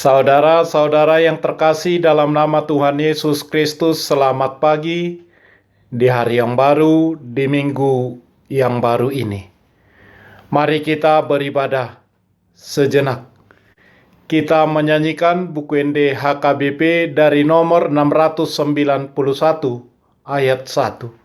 Saudara-saudara yang terkasih dalam nama Tuhan Yesus Kristus, selamat pagi di hari yang baru, di minggu yang baru ini. Mari kita beribadah sejenak. Kita menyanyikan buku ND HKBP dari nomor 691 ayat 1.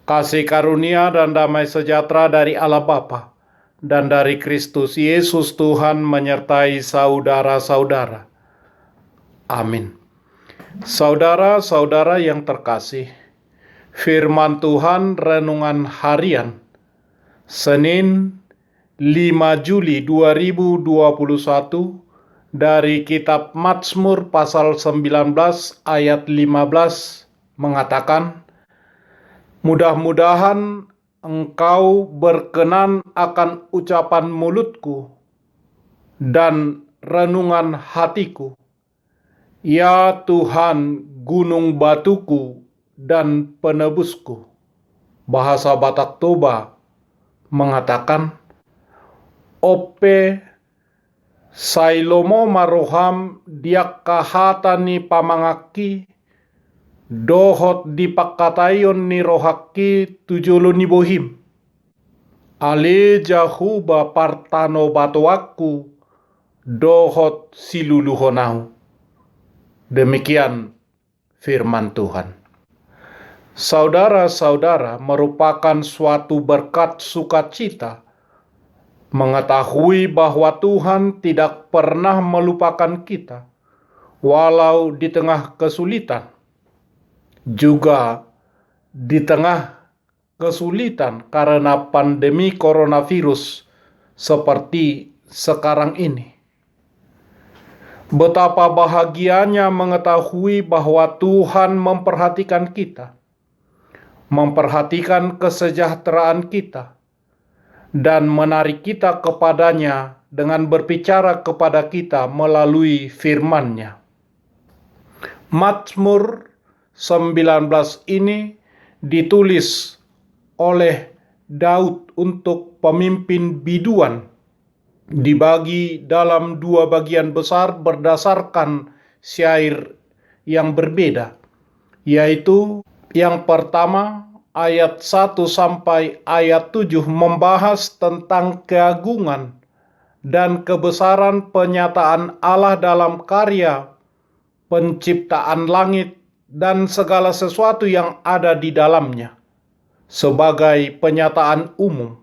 Kasih karunia dan damai sejahtera dari Allah Bapa dan dari Kristus Yesus Tuhan menyertai saudara-saudara. Amin. Saudara-saudara yang terkasih, firman Tuhan renungan harian Senin 5 Juli 2021 dari kitab Mazmur pasal 19 ayat 15 mengatakan, mudah-mudahan engkau berkenan akan ucapan mulutku dan renungan hatiku, ya Tuhan, gunung batuku dan penebusku. Bahasa Batak Toba mengatakan, Ope sailomo maroham diak kahatani pamangaki, dohot dipakatayon ni rohaki tujolo ni bohim. Ale jahuba partano batoaku, dohot siluluhonahu. Demikian firman Tuhan. Saudara-saudara, merupakan suatu berkat sukacita mengetahui bahwa Tuhan tidak pernah melupakan kita, walau di tengah kesulitan. Juga di tengah kesulitan karena pandemi coronavirus seperti sekarang ini. Betapa bahagianya mengetahui bahwa Tuhan memperhatikan kita, memperhatikan kesejahteraan kita, dan menarik kita kepadanya dengan berbicara kepada kita melalui firman-Nya. Mazmur 19 ini ditulis oleh Daud untuk pemimpin biduan, dibagi dalam dua bagian besar berdasarkan syair yang berbeda, yaitu yang pertama ayat 1 sampai ayat 7 membahas tentang keagungan dan kebesaran penyataan Allah dalam karya penciptaan langit dan segala sesuatu yang ada di dalamnya sebagai penyataan umum.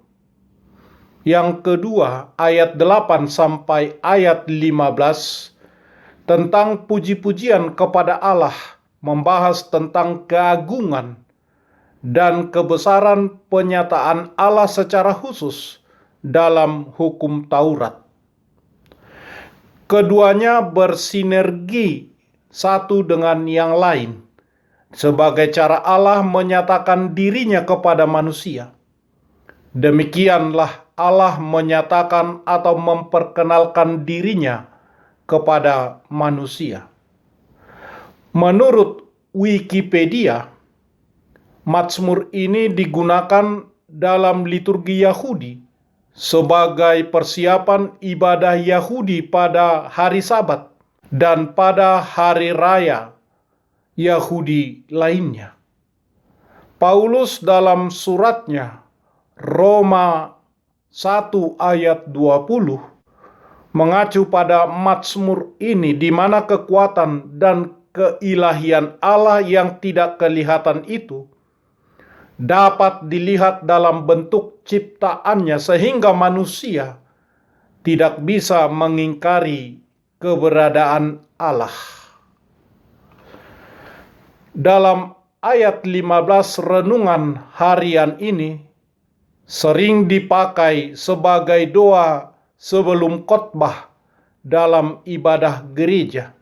Yang kedua, ayat 8 sampai ayat 15 tentang puji-pujian kepada Allah, membahas tentang keagungan dan kebesaran penyataan Allah secara khusus dalam hukum Taurat. Keduanya bersinergi satu dengan yang lain, sebagai cara Allah menyatakan dirinya kepada manusia. Demikianlah Allah menyatakan atau memperkenalkan dirinya kepada manusia. Menurut Wikipedia, Mazmur ini digunakan dalam liturgi Yahudi sebagai persiapan ibadah Yahudi pada hari Sabat dan pada hari raya Yahudi lainnya. Paulus dalam suratnya Roma 1 ayat 20 mengacu pada Mazmur ini, di mana kekuatan dan keilahian Allah yang tidak kelihatan itu dapat dilihat dalam bentuk ciptaannya, sehingga manusia tidak bisa mengingkari keberadaan Allah. Dalam ayat 15 renungan harian ini sering dipakai sebagai doa sebelum khotbah dalam ibadah gereja.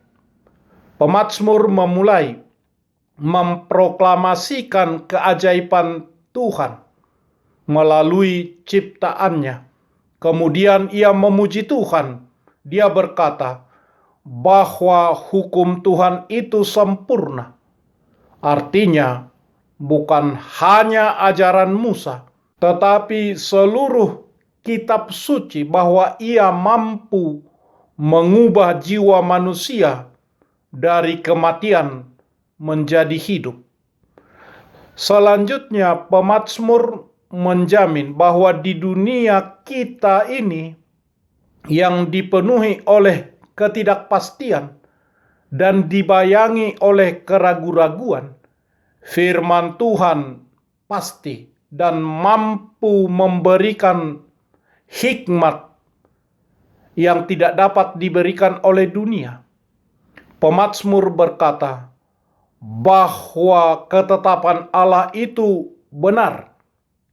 Pemazmur memulai memproklamasikan keajaiban Tuhan melalui ciptaannya. Kemudian ia memuji Tuhan. Dia berkata bahwa hukum Tuhan itu sempurna. Artinya, bukan hanya ajaran Musa, tetapi seluruh kitab suci, bahwa ia mampu mengubah jiwa manusia dari kematian menjadi hidup. Selanjutnya, pemazmur menjamin bahwa di dunia kita ini yang dipenuhi oleh ketidakpastian dan dibayangi oleh keraguan-raguan, firman Tuhan pasti dan mampu memberikan hikmat yang tidak dapat diberikan oleh dunia. Pemazmur berkata bahwa ketetapan Allah itu benar,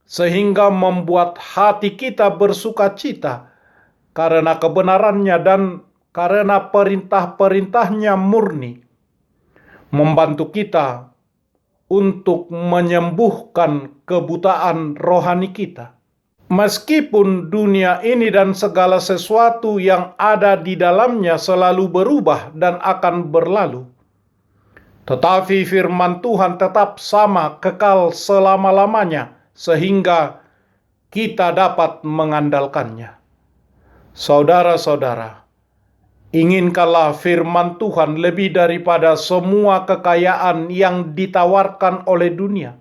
sehingga membuat hati kita bersukacita karena kebenarannya, dan karena perintah-perintahnya murni, membantu kita untuk menyembuhkan kebutaan rohani kita. Meskipun dunia ini dan segala sesuatu yang ada di dalamnya selalu berubah dan akan berlalu, tetapi firman Tuhan tetap sama, kekal selama-lamanya, sehingga kita dapat mengandalkannya. Saudara-saudara, inginkanlah firman Tuhan lebih daripada semua kekayaan yang ditawarkan oleh dunia.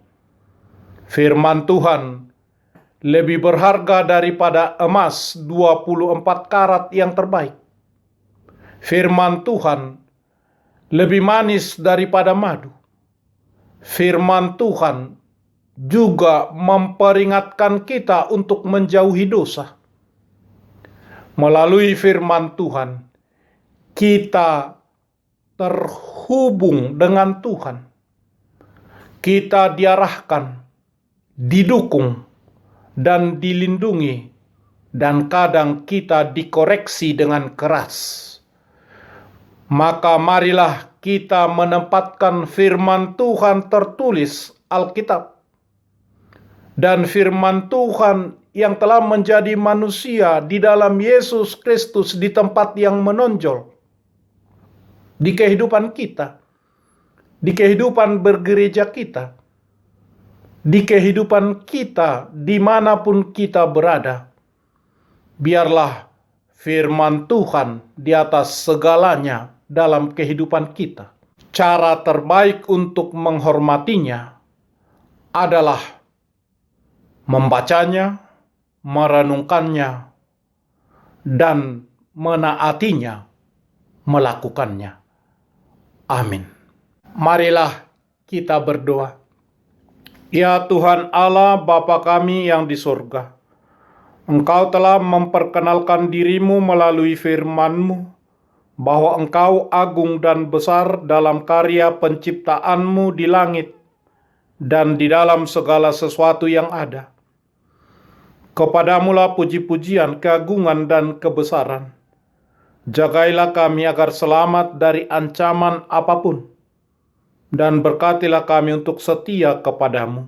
Firman Tuhan lebih berharga daripada emas 24 karat yang terbaik. Firman Tuhan lebih manis daripada madu. Firman Tuhan juga memperingatkan kita untuk menjauhi dosa. Melalui firman Tuhan, kita terhubung dengan Tuhan. Kita diarahkan, didukung, dan dilindungi, dan kadang kita dikoreksi dengan keras. Maka marilah kita menempatkan firman Tuhan tertulis, Alkitab, dan firman Tuhan yang telah menjadi manusia di dalam Yesus Kristus di tempat yang menonjol di kehidupan kita, di kehidupan bergereja kita, di kehidupan kita dimanapun kita berada. Biarlah firman Tuhan di atas segalanya dalam kehidupan kita. Cara terbaik untuk menghormatinya adalah membacanya, merenungkannya, dan menaatinya, melakukannya. Amin. Marilah kita berdoa. Ya Tuhan Allah, Bapa kami yang di surga, Engkau telah memperkenalkan dirimu melalui firman-Mu, bahwa Engkau agung dan besar dalam karya penciptaan-Mu di langit dan di dalam segala sesuatu yang ada. Kepadamulah puji-pujian, keagungan, dan kebesaran. Jagailah kami agar selamat dari ancaman apapun, dan berkatilah kami untuk setia kepadamu.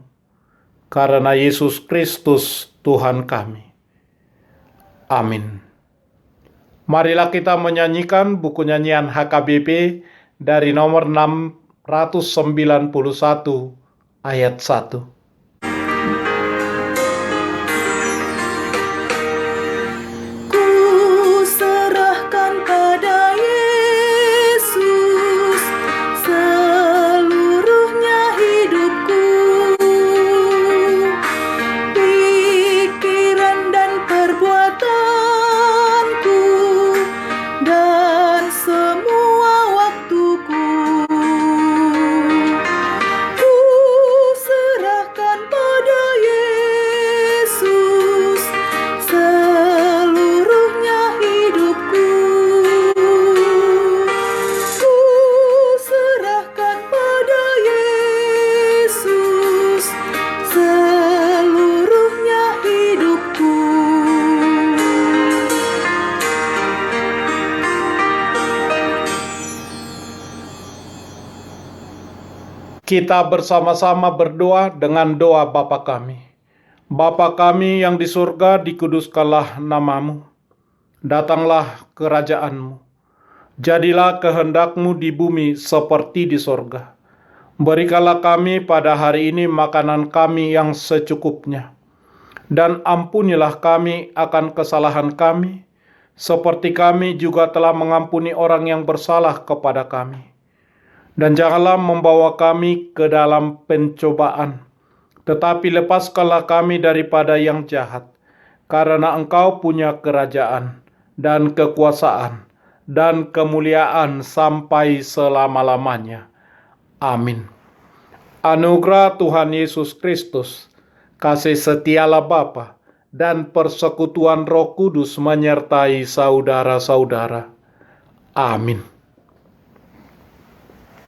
Karena Yesus Kristus Tuhan kami. Amin. Marilah kita menyanyikan buku nyanyian HKBP dari nomor 691 ayat 1. Kita bersama-sama berdoa dengan doa Bapa kami. Bapa kami yang di surga, dikuduskanlah namamu. Datanglah kerajaanmu. Jadilah kehendak-Mu di bumi seperti di surga. Berikanlah kami pada hari ini makanan kami yang secukupnya. Dan ampunilah kami akan kesalahan kami, seperti kami juga telah mengampuni orang yang bersalah kepada kami. Dan janganlah membawa kami ke dalam pencobaan, tetapi lepaskanlah kami daripada yang jahat, karena Engkau punya kerajaan, dan kekuasaan, dan kemuliaan sampai selama-lamanya. Amin. Anugerah Tuhan Yesus Kristus, kasih setialah Bapa, dan persekutuan Roh Kudus menyertai saudara-saudara. Amin.